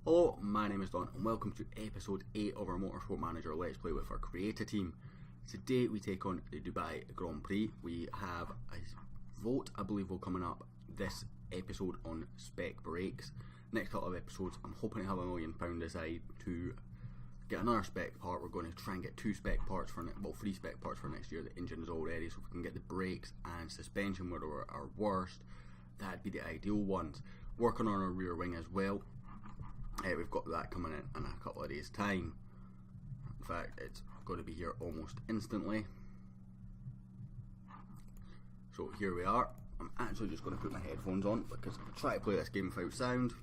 Hello, my name is Don and welcome to episode 8 of our Motorsport Manager Let's Play with our creator team. Today we take on the Dubai Grand Prix. We have a vote, I believe, will coming up this episode on spec brakes. Next couple of episodes I'm hoping to have £1 million aside to get another spec part. We're going to try and get 3 spec parts for next year. The engine is all ready, so if we can get the brakes and suspension where are our worst, that'd be the ideal ones. Working on our rear wing as well. We've got that coming in a couple of days time. In fact, it's going to be here almost instantly. So here we are. I'm actually just going to put my headphones on because I try to play this game without sound.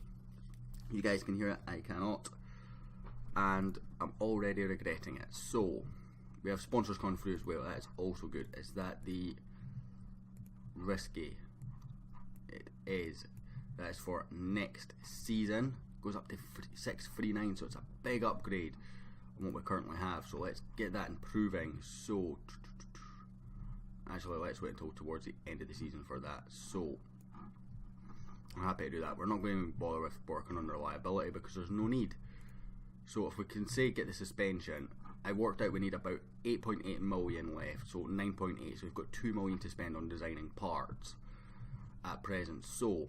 You guys can hear it, I cannot, and I'm already regretting it. So we have sponsors coming through as well. That's also good. Is that the risky? It is. That is for next season. Goes up to 639, so it's a big upgrade on what we currently have. So let's get that improving. So actually, let's wait until towards the end of the season for that. So I'm happy to do that. We're not going to bother with working on reliability because there's no need. So if we can say get the suspension, I worked out we need about 8.8 million left, so 9.8. So we've got 2 million to spend on designing parts at present. So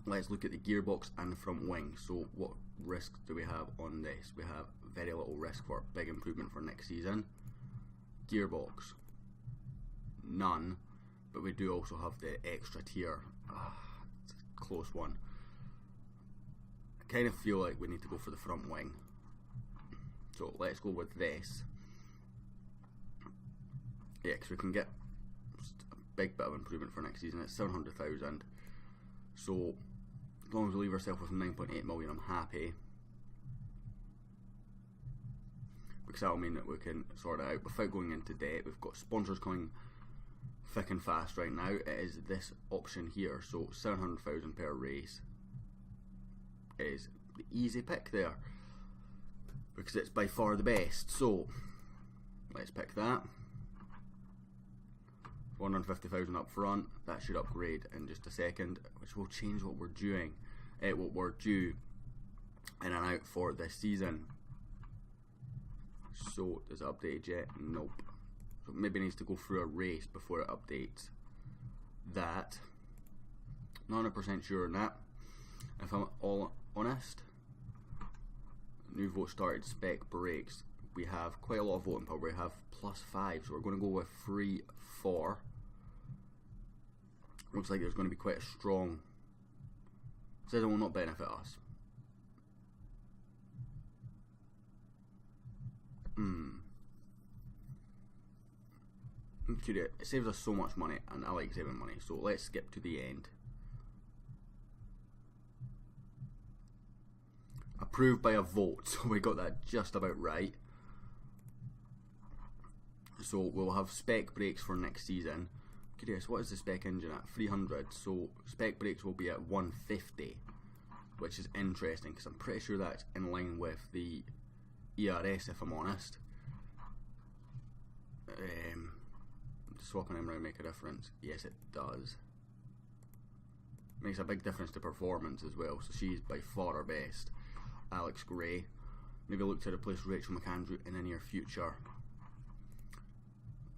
let's look at the gearbox and the front wing. So what risks do we have on this? We have very little risk for big improvement for next season. Gearbox, none, but we do also have the extra tier. It's a close one. I kind of feel like we need to go for the front wing. So let's go with this. Yeah, because we can get a big bit of improvement for next season. It's 700,000. So as long as we leave ourselves with 9.8 million, I'm happy. Because that'll mean that we can sort it out without going into debt. We've got sponsors coming thick and fast right now. It is this option here. So 700,000 per race is the easy pick there, because it's by far the best. So let's pick that. 150,000 up front. That should upgrade in just a second, which will change what we're doing. What we're due in and out for this season. So does it update yet? Nope. So maybe it needs to go through a race before it updates. That. Not 100% sure on that. If I'm all honest, new vote started spec brakes. We have quite a lot of voting power. We have +5, so we're going to go with 3, 4. Looks like there's going to be quite a strong. Says it will not benefit us. It saves us so much money, and I like saving money. So let's skip to the end. Approved by a vote, so we got that just about right. So we'll have spec brakes for next season. Curious, what is the spec engine at? 300. So spec brakes will be at 150, which is interesting because I'm pretty sure that's in line with the ERS, if I'm honest. Swapping them around make a difference? Yes, it does. Makes a big difference to performance as well. So she's by far our best. Alex Gray. Maybe look to replace Rachel McAndrew in the near future.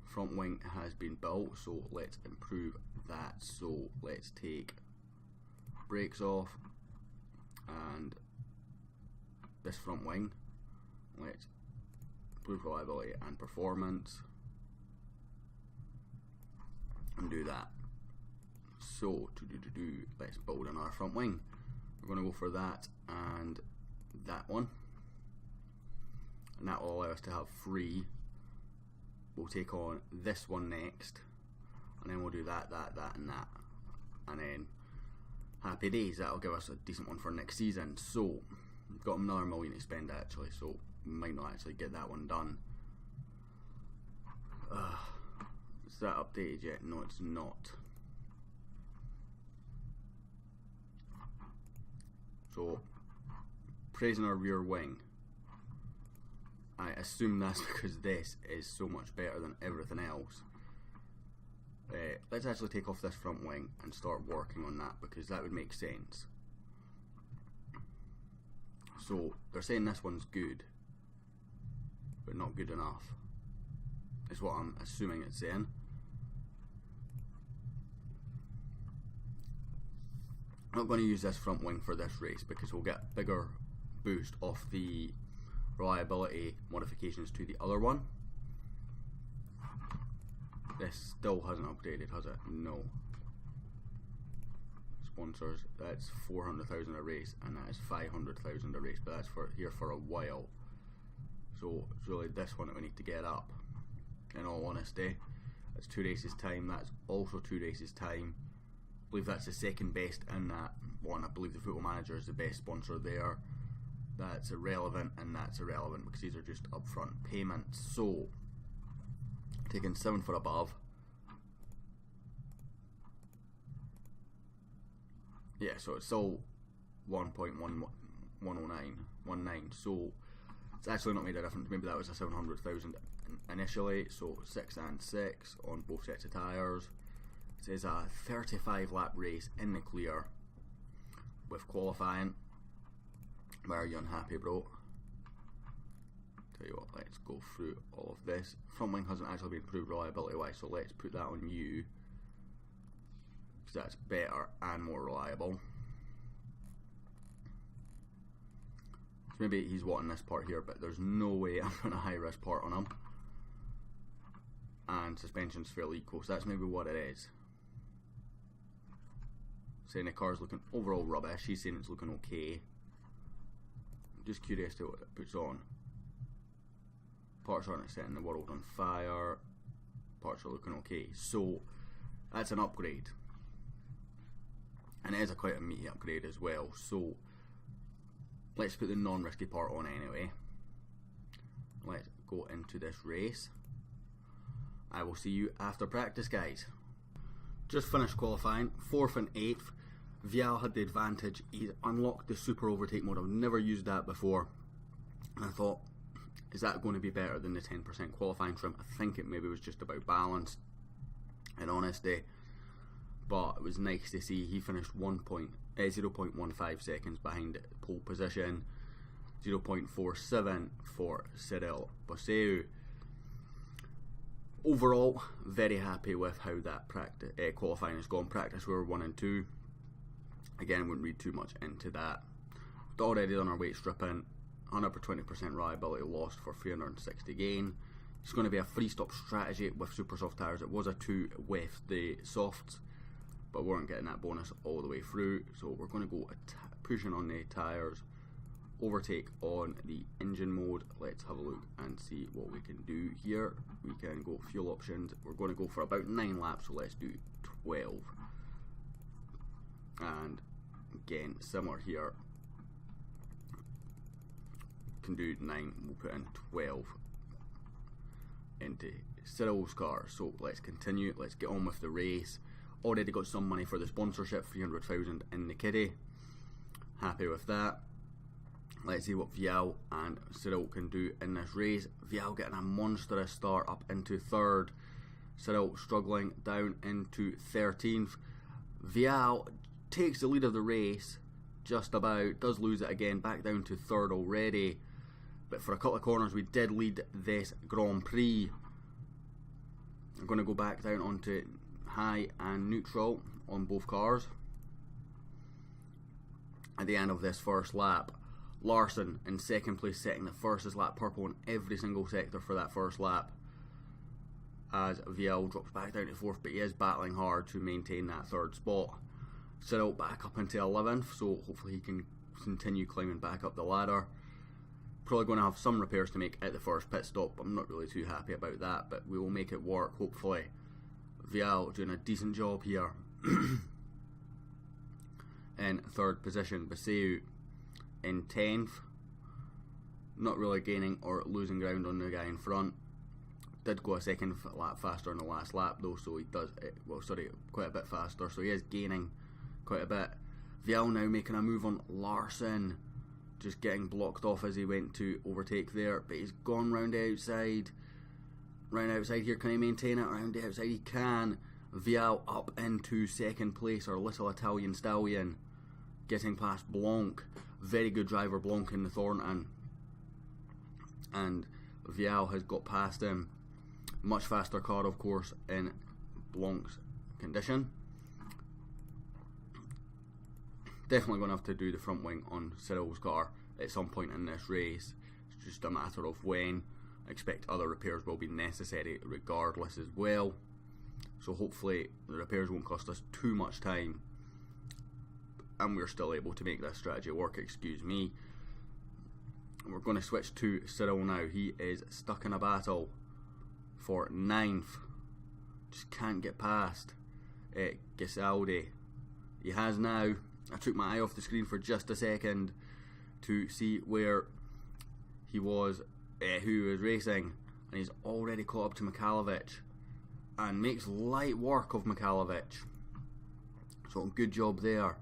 Front wing has been built, so let's improve that. So let's take brakes off and this front wing. Let's improve reliability and performance and do that. So let's build another front wing. We're going to go for that and that one, and that will allow us to have 3. We'll take on this one next, and then we'll do that, and that, and then happy days. That'll give us a decent one for next season. So we've got another $1 million to spend actually, so we might not actually get that one done. Is that updated yet? No, it's not. So praising our rear wing. I assume that's because this is so much better than everything else. Let's actually take off this front wing and start working on that, because that would make sense. So they're saying this one's good, but not good enough, is what I'm assuming it's saying. I'm not going to use this front wing for this race because we'll get a bigger boost off the reliability modifications to the other one. This still hasn't upgraded, has it? No. Sponsors, that's 400,000 a race, and that is 500,000 a race, but that's for here for a while. So it's really this one that we need to get up, in all honesty. It's 2 races time, that's also 2 races time. I believe that's the second best in that one. I believe the Football Manager is the best sponsor there. That's irrelevant, and that's irrelevant because these are just upfront payments. So taking 7 for above. Yeah, so it's still 1.19, so it's actually not made a difference. Maybe that was a 700,000 initially. So 6 and 6 on both sets of tyres. It says a 35 lap race in the clear with qualifying. Why are you unhappy, bro? Tell you what, let's go through all of this. Front wing hasn't actually been improved reliability wise, so let's put that on you, because that's better and more reliable. So maybe he's wanting this part here, but there's no way I'm putting a high risk part on him. And suspension's fairly equal, so that's maybe what it is. Saying the car's looking overall rubbish, he's saying it's looking okay. I'm just curious to what it puts on. Parts aren't setting the world on fire. Parts are looking okay. So that's an upgrade, and it is quite a meaty upgrade as well. So let's put the non-risky part on anyway. Let's go into this race. I will see you after practice, guys. Just finished qualifying, 4th and 8th. Vial had the advantage. He unlocked the super overtake mode. I've never used that before, and I thought, is that going to be better than the 10% qualifying trim? I think it maybe was just about balanced, in honesty. But it was nice to see he finished 0.15 seconds behind pole position, 0.47 for Cyril Bosseu. Overall, very happy with how that qualifying has gone. Practice we were 1 and 2. Again, I wouldn't read too much into that. We'd already done our weight stripping. 120% reliability lost for 360 gain. It's going to be a free stop strategy with super soft tyres. It was a 2 with the softs, but we weren't getting that bonus all the way through. So we're going to go pushing on the tyres, overtake on the engine mode. Let's have a look and see what we can do here. We can go fuel options. We're going to go for about 9 laps, so let's do 12. And again, similar here. Can do 9, we'll put in 12 into Cyril's car. So let's continue, let's get on with the race. Already got some money for the sponsorship, 300,000 in the kitty. Happy with that. Let's see what Vial and Cyril can do in this race. Vial getting a monstrous start up into 3rd. Cyril struggling down into 13th. Vial takes the lead of the race, just about, does lose it again, back down to 3rd already. But for a couple of corners we did lead this Grand Prix. I'm going to go back down onto high and neutral on both cars. At the end of this first lap, Larson in 2nd place, setting the fastest lap purple in every single sector for that first lap, as Vial drops back down to 4th, but he is battling hard to maintain that 3rd spot. Cyril back up into 11th, so hopefully he can continue climbing back up the ladder. Probably going to have some repairs to make at the first pit stop. I'm not really too happy about that, but we will make it work, hopefully. Vial doing a decent job here. In 3rd position, Bosseu in 10th. Not really gaining or losing ground on the guy in front. Did go a 2nd lap faster in the last lap though, so he does, quite a bit faster, so he is gaining quite a bit. Vial now making a move on Larson, just getting blocked off as he went to overtake there, but he's gone round the outside. Round outside here, can he maintain it? Round the outside he can. Vial up into 2nd place, our little Italian stallion, getting past Blanc. very good driver Blanc in the Thornton, and Vial has got past him. Much faster car, of course, in Blanc's condition. Definitely going to have to do the front wing on Cyril's car at some point in this race. It's just a matter of when. I expect other repairs will be necessary regardless as well. So hopefully the repairs won't cost us too much time, and we're still able to make this strategy work, excuse me. We're going to switch to Cyril now. He is stuck in a battle for 9th. Just can't get past Gisaldi. He has now. I took my eye off the screen for just a second to see where he was, who he was racing, and he's already caught up to Mikhailovic and makes light work of Mikhailovic. So good job there.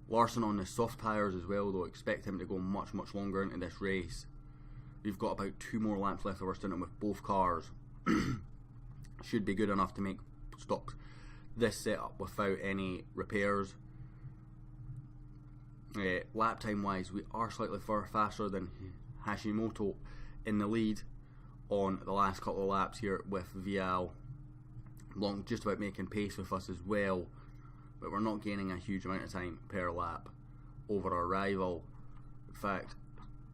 Larson on the soft tyres as well, though. Expect him to go much longer into this race. We've got about 2 more laps left of our stint with both cars. Should be good enough to make stops this setup without any repairs. Lap time wise, we are slightly faster than Hashimoto in the lead on the last couple of laps here with Vial. Blanc just about making pace with us as well, but we're not gaining a huge amount of time per lap over our rival. In fact,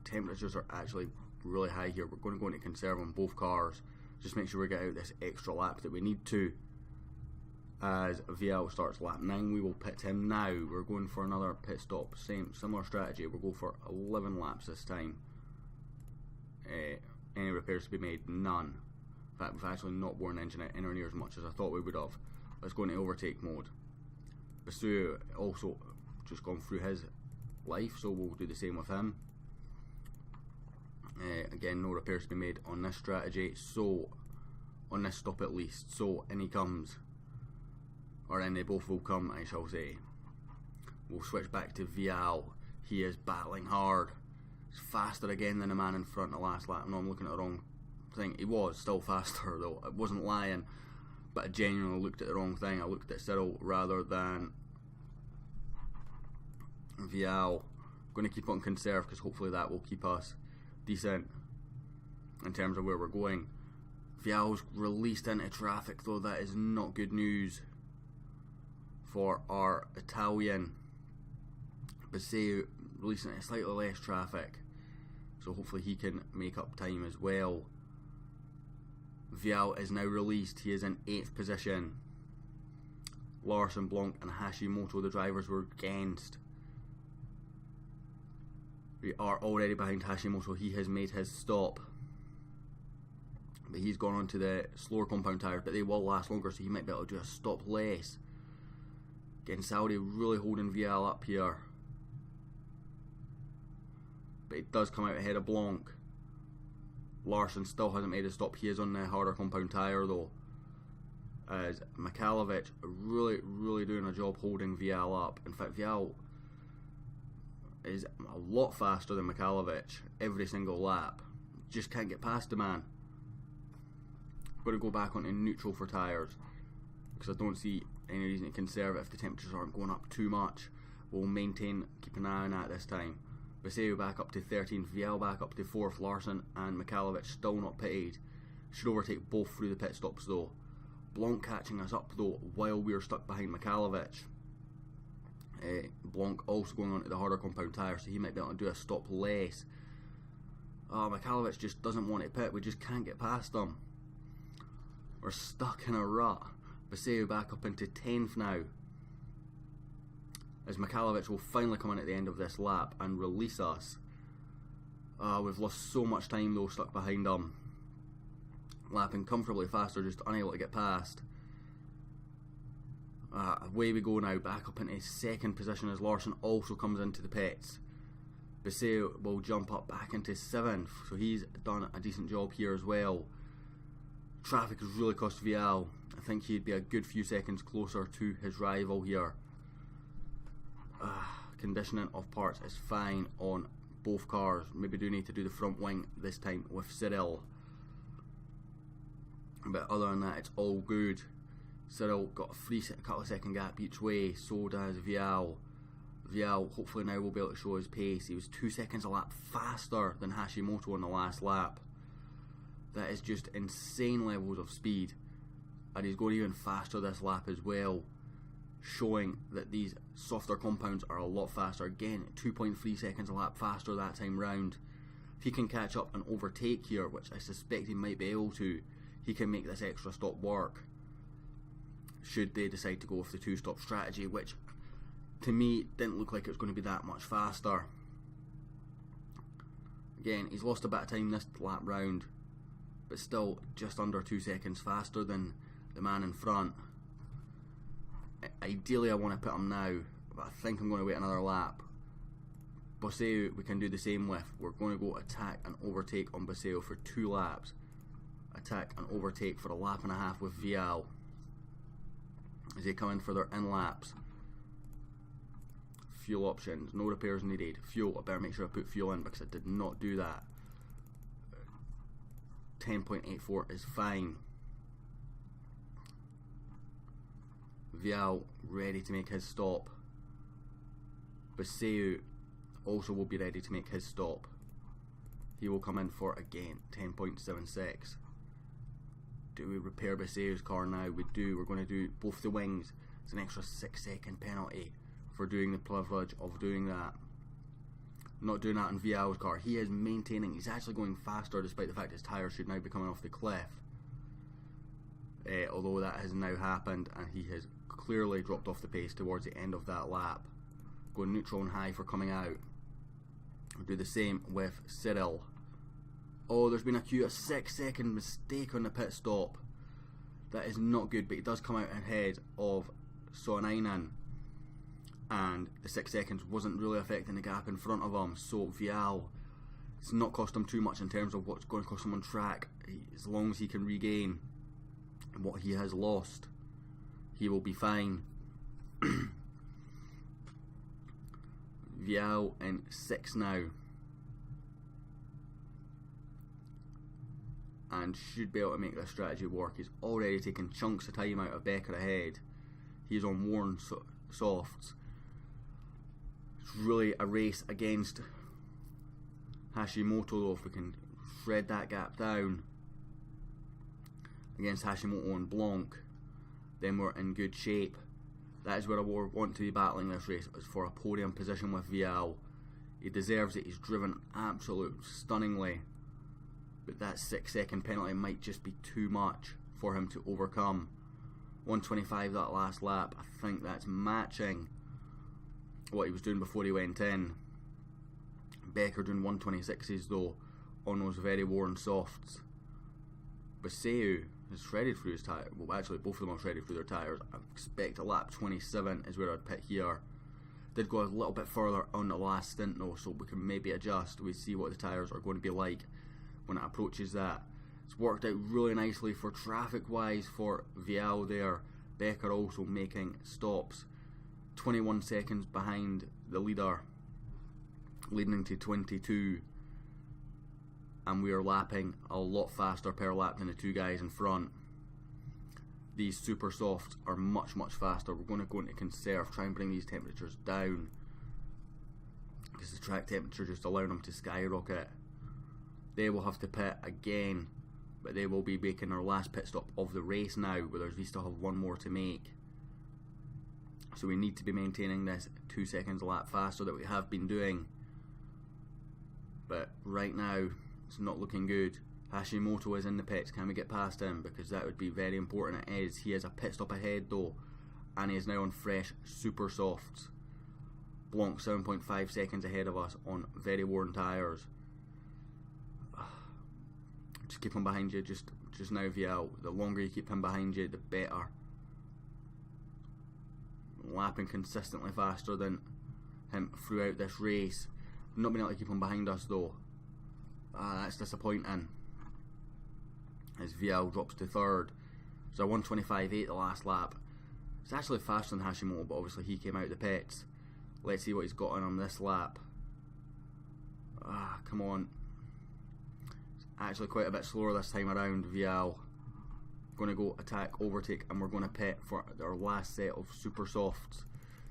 temperatures are actually really high here. We're going to go into conserve on both cars. Just make sure we get out this extra lap that we need to. As Vial starts lap 9, we will pit him now. We're going for another pit stop. Similar strategy. We'll go for 11 laps this time. Any repairs to be made? None. In fact, we've actually not worn the engine out anywhere near as much as I thought we would have. Let's go into overtake mode. Basu also just gone through his life, so we'll do the same with him. Again, no repairs to be made on this strategy, so on this stop at least. So in he comes, or in they both will come, I shall say. We'll switch back to Vial. He is battling hard. He's faster again than the man in front the last lap. No, I'm looking at the wrong thing. He was still faster though. I wasn't lying, but I genuinely looked at the wrong thing. I looked at Cyril rather than Vial. Going to keep on conserve because hopefully that will keep us decent in terms of where we're going. Vial's released into traffic though. That is not good news for our Italian. Basseu releasing into slightly less traffic, so hopefully he can make up time as well. Vial is now released. He is in 8th position. Larson, Blanc and Hashimoto, the drivers we're against. We are already behind Hashimoto. He has made his stop, but he's gone on to the slower compound tyres, but they will last longer, so he might be able to do a stop less. Getting Saudi really holding Vial up here, but it does come out ahead of Blanc. Larson still hasn't made a stop. He is on the harder compound tyre though, as Mikhailovic really doing a job holding Vial up. In fact, Vial is a lot faster than Mikhailovic every single lap. Just can't get past the man. Got to go back onto neutral for tyres because I don't see any reason to conserve it if the temperatures aren't going up too much. We'll maintain, keep an eye on that this time. Basseu back up to 13th, Vial back up to 4th, Larson and Mikhailovic still not pitted. Should overtake both through the pit stops though. Blanc catching us up though while we're stuck behind Mikhailovic. Blanc also going on to the harder compound tyre, so he might be able to do a stop less. Mikhailovic just doesn't want to pit. We just can't get past him. We're stuck in a rut. Basseu back up into 10th now, as Mikhailovic will finally come in at the end of this lap and release us. We've lost so much time though, stuck behind him. Lapping comfortably faster, just unable to get past. Away we go now, back up into 2nd position as Larson also comes into the pits. Basseu will jump up back into 7th, so he's done a decent job here as well. Traffic has really cost Vial. I think he'd be a good few seconds closer to his rival here. Conditioning of parts is fine on both cars. Maybe do need to do the front wing this time with Cyril, but other than that it's all good. Cyril got a couple of second gap each way, so does Vial. Vial hopefully now will be able to show his pace. He was 2 seconds a lap faster than Hashimoto on the last lap. That is just insane levels of speed, and he's going even faster this lap as well, showing that these softer compounds are a lot faster. Again, 2.3 seconds a lap faster that time round. If he can catch up and overtake here, which I suspect he might be able to, he can make this extra stop work, should they decide to go with the 2-stop strategy, which to me didn't look like it was going to be that much faster. Again, he's lost a bit of time this lap round, but still just under 2 seconds faster than the man in front. Ideally I want to put him now, but I think I'm going to wait another lap. Boseu we can do the same with. We're going to go attack and overtake on Boseu for 2 laps. Attack and overtake for a lap and a half with Vial as they come in for their in laps. Fuel options, no repairs needed. Fuel, I better make sure I put fuel in because I did not do that. 10.84 is fine. Vial ready to make his stop. Boseu also will be ready to make his stop. He will come in for, again, 10.76. Do we repair Boseu's car now? We do. We're going to do both the wings. It's an extra 6-second penalty for doing the privilege of doing that. Not doing that in Vial's car. He is maintaining. He's actually going faster despite the fact his tyres should now be coming off the cliff. Although that has now happened and he has clearly dropped off the pace towards the end of that lap. Going neutral and high for coming out. We'll do the same with Cyril. Oh, there's been a 6-second mistake on the pit stop. That is not good, but he does come out ahead of Sonainen, and the 6 seconds wasn't really affecting the gap in front of him. So Vial, it's not cost him too much in terms of what's going to cost him on track. As long as he can regain what he has lost, he will be fine. Vial in 6th now, and should be able to make this strategy work. He's already taken chunks of time out of Becker ahead. He's on worn softs. It's really a race against Hashimoto though. If we can shred that gap down against Hashimoto and Blanc, then we're in good shape. That is where I want to be battling this race, is for a podium position with Vial. He deserves it. He's driven absolutely stunningly, but that 6-second penalty might just be too much for him to overcome. 125 that last lap. I think that's matching what he was doing before he went in. Becker doing 126s though on those very worn softs. Boseu has shredded through his tyre. Well, actually both of them have shredded through their tyres. I expect a lap 27 is where I'd pit here. Did go a little bit further on the last stint though, so we can maybe adjust. We see what the tyres are going to be like when it approaches that. It's worked out really nicely for traffic wise for Vial there. Becker also making stops. 21 seconds behind the leader, leading into 22. And we are lapping a lot faster per lap than the two guys in front. These super softs are much faster. We're going to go into conserve, try and bring these temperatures down, because the track temperature just allowing them to skyrocket. They will have to pit again, but they will be making their last pit stop of the race now, whereas we still have one more to make. So we need to be maintaining this 2 seconds a lap faster that we have been doing. But right now, it's not looking good. Hashimoto is in the pits. Can we get past him? Because that would be very important. It is. He has a pit stop ahead though, and he is now on fresh super softs. Blanc 7.5 seconds ahead of us on very worn tyres. Just keep him behind you. Just now, Vial. The longer you keep him behind you, the better. Lapping consistently faster than him throughout this race. Not been able to keep him behind us though. That's disappointing. As Vial drops to 3rd. So 125.8 the last lap. It's actually faster than Hashimoto, but obviously he came out of the pits. Let's see what he's got on him this lap. Come on. It's actually quite a bit slower this time around, Vial. Going to go attack, overtake, and we're going to pit for our last set of super softs.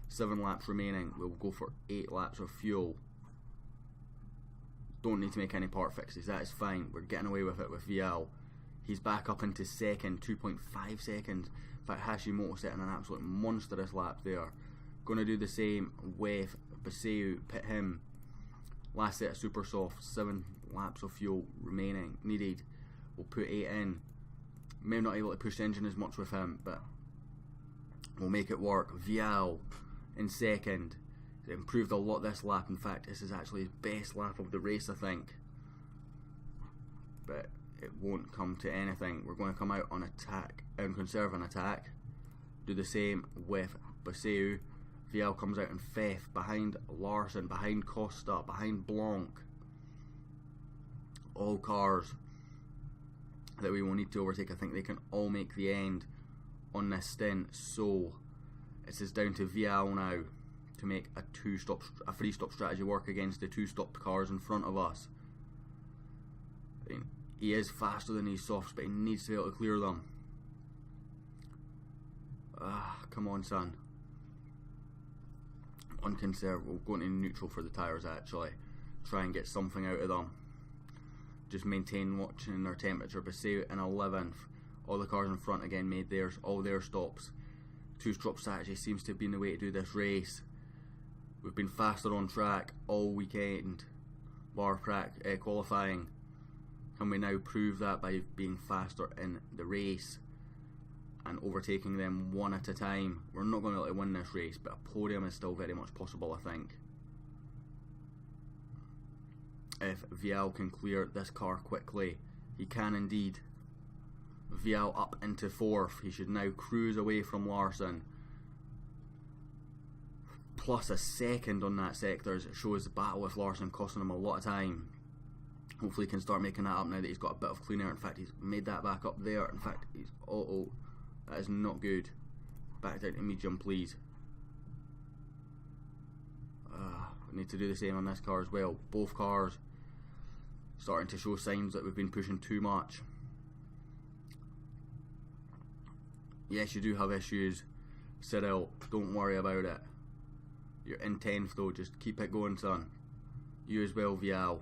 7 laps remaining. We'll go for 8 laps of fuel. Don't need to make any part fixes, that is fine. We're getting away with it with VL. He's back up into second, 2.5 seconds. In fact, Hashimoto setting an absolute monstrous lap there. Going to do the same with Baseu, pit him. Last set of super soft, 7 laps of fuel remaining, needed. We'll put 8 in. Maybe not able to push the engine as much with him, but we'll make it work. Vial in second. He's improved a lot this lap. In fact, this is actually his best lap of the race, I think. But it won't come to anything. We're going to come out on attack and conserve an attack. Do the same with Baseu. Vial comes out in 5th, behind Larson, behind Costa, behind Blanc. All cars that we will need to overtake. I think they can all make the end on this stint. So it is down to Vial now to make a 3-stop strategy work against the 2-stop cars in front of us. He is faster than these softs, but he needs to be able to clear them. Come on, son. On conserve, we'll go into neutral for the tyres actually. Try and get something out of them. Just maintain watching their temperature. Baseu in 11th. All the cars in front again made theirs, all their stops. 2-stop strategy seems to have been the way to do this race. We've been faster on track all weekend, bar qualifying. Can we now prove that by being faster in the race and overtaking them one at a time? We're not going to be able to win this race, but a podium is still very much possible, I think. If Vial can clear this car quickly, he can indeed. Vial up into 4th. He should now cruise away from Larson. Plus a second on that sector as it shows the battle with Larson costing him a lot of time. Hopefully he can start making that up now that he's got a bit of clean air. In fact, he's made that back up there. In fact, he's that is not good. Back down to medium, please. We need to do the same on this car as well. Both cars starting to show signs that we've been pushing too much. Yes, you do have issues, Cyril. Don't worry about it. You're in 10th though. Just keep it going, son. You as well, Vial.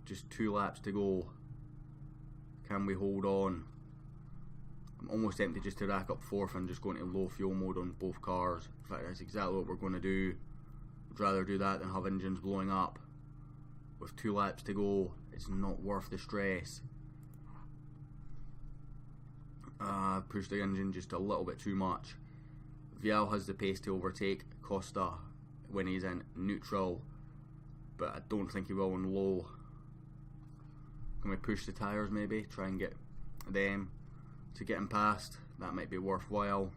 Just 2 laps to go. Can we hold on? I'm almost tempted just to rack up 4th and just go into low fuel mode on both cars. In fact, that's exactly what we're going to do. I'd rather do that than have engines blowing up. With 2 laps to go, it's not worth the stress. Pushed the engine just a little bit too much. Vial has the pace to overtake Costa when he's in neutral, but I don't think he will in low. Can we push the tyres maybe? Try and get them to get him past. That might be worthwhile.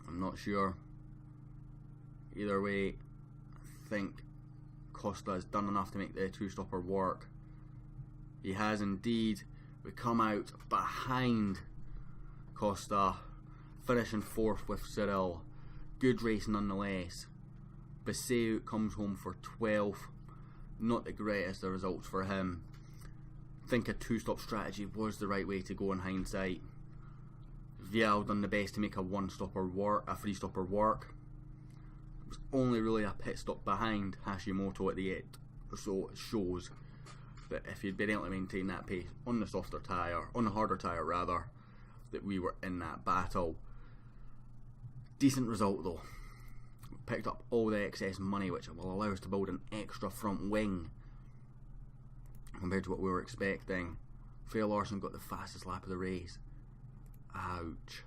I'm not sure. Either way, I think Costa has done enough to make the 2-stopper work. He has indeed. We come out behind Costa, finishing 4th with Cyril. Good race nonetheless. Baseu comes home for 12th. Not the greatest of results for him. I think a 2-stop strategy was the right way to go in hindsight. Vial done the best to make a 1-stopper work, a 3-stopper work. It was only really a pit stop behind Hashimoto at the end, so it shows that if he'd been able to maintain that pace on the softer tyre, on the harder tyre rather, that we were in that battle. Decent result though. We picked up all the excess money which will allow us to build an extra front wing compared to what we were expecting. Faye Larson got the fastest lap of the race. Ouch.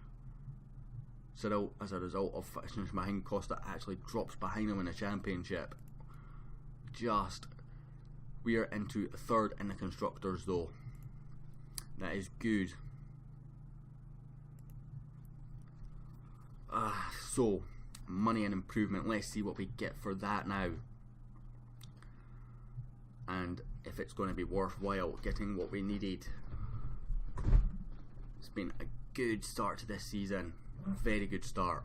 Cyril, as a result of finishing behind Costa, actually drops behind him in the championship. We are into 3rd in the constructors though. That is good. So, money and improvement. Let's see what we get for that now. And if it's going to be worthwhile getting what we needed. It's been a good start to this season. Very good start.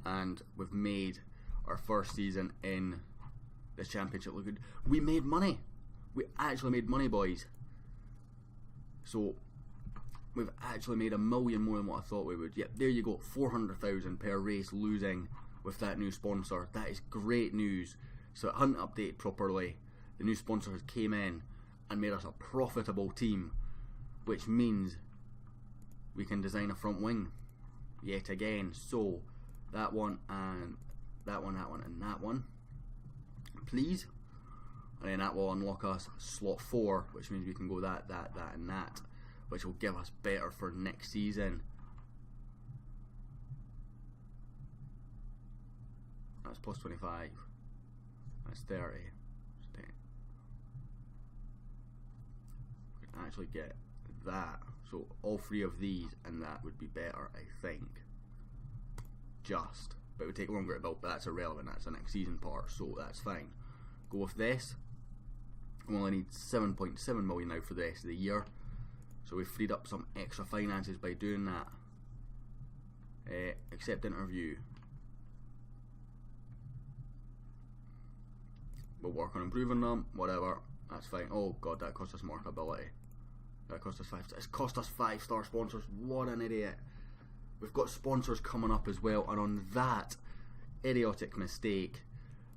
And we've made our first season in this championship look good. We made money. We actually made money, boys. So we've actually made $1 million more than what I thought we would. Yep, there you go, 400,000 per race losing with that new sponsor. That is great news. So it hadn't updated properly. The new sponsor has came in and made us a profitable team, which means we can design a front wing yet again. So that one and that one, that one and that one, please. And then that will unlock us slot 4, which means we can go that and that, which will give us better for next season. That's plus 25. That's 30. That's 10. We can actually get that. So all 3 of these and that would be better, I think. Just. But it would take longer to build, but that's irrelevant. That's the next season part, so that's fine. Go with this. We only need 7.7 million now for the rest of the year. So we've freed up some extra finances by doing that. Accept interview. We'll work on improving them, whatever, that's fine. Oh god, that cost us markability. That cost us 5 stars. It's cost us 5-star sponsors. What an idiot. We've got sponsors coming up as well, and on that idiotic mistake,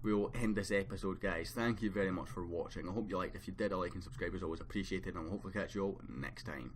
we'll end this episode, guys. Thank you very much for watching. I hope you liked. If you did, a like and subscribe is always appreciated, and I'll hopefully catch you all next time.